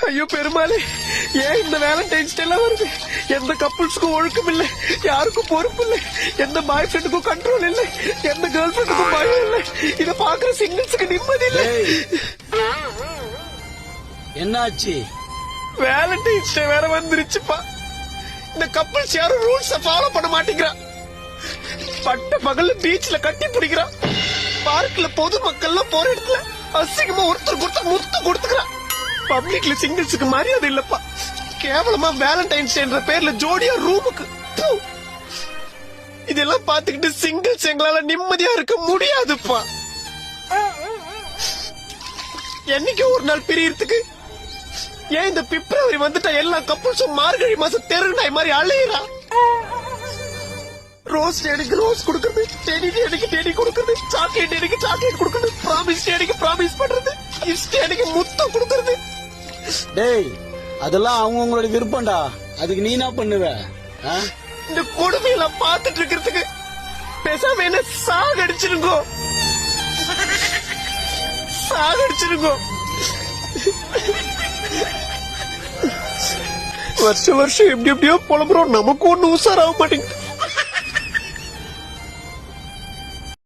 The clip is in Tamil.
ஐயோ பெருமாளே, ஏன் இந்த வேலண்டைன்ஸ் டே எல்லாம் வருது? எந்த கப்புள்ஸுக்கும் ஒழுக்கம் இல்ல, யாருக்கும் பொறுப்பு இல்ல, எந்த பாய் ஃப்ரெண்டுக்கும் கண்ட்ரோல் இல்ல, எந்த கேர்ள் ஃப்ரெண்டுக்கும் பயம் இல்ல. இத பாக்குற சிங்கிள்ஸுக்கு நிம்மதி இல்ல. என்னாச்சு? வேலண்டைன்ஸ் டே வேற வந்துருச்சுப்பா. இந்த கப்புள்ஸ் யாரும் ரூல்ஸ் ஃபாலோ பண்ண மாட்டேங்கிறான். பட்ட பகல்ல பீச்ல கட்டி பிடிக்கிறான். பார்க்ல பொதுமக்கள் போற இடத்துல அசிங்கமா ஒருத்தருக்கு ஒருத்தர் முத்து கொடுத்துக்கிறான். பப்ளிக்ல சிங்கிள்ஸுக்கு மரியாதை இல்லப்பா. கேவலமா வேலண்டைன்ஸ் என்ற பேர்ல ஜோடியா ரூமுக்கு. இதெல்லாம் பாத்துக்கிட்டு சிங்கிள்ஸ் எங்களால நிம்மதியா இருக்க முடியாதுப்பா. என்னைக்கு ஒரு நாள் பிரியறதுக்கு ஏன் இந்த பிப்ரவரி வந்துட்டா எல்லா கப்புள்ஸும் மார்கழி மாசம் தெரு நாய் மாதிரி அலையிறான். ரோஸ் டேடிக்கு ரோஸ் கொடுக்கறது, டெடி டேடிக்கு டெடி கொடுக்கறது, சாக்லேட் டேடிக்கு சாக்லேட் கொடுக்கறது, ப்ராமிஸ் டேடிக்கு ப்ராமிஸ் பண்றது, கிஃப்ட் டேடிக்கு முத்தம் கொடுக்கறது. டேய், அதெல்லாம் அவங்களோட விருப்பம்டா. அதுக்கு நீ என்ன பண்ணுவ? இந்த கொடுமையெல்லாம் பார்த்துட்டு இருக்கிறதுக்கு பேசாம என்ன சாகடிச்சிருங்கோ, சாகடிச்சிருங்கோ. வருஷம் வருஷம் எப்படி எப்படியோ புலம்புறோம், நமக்கு ஒண்ணு உசாராக மாட்டேங்குது.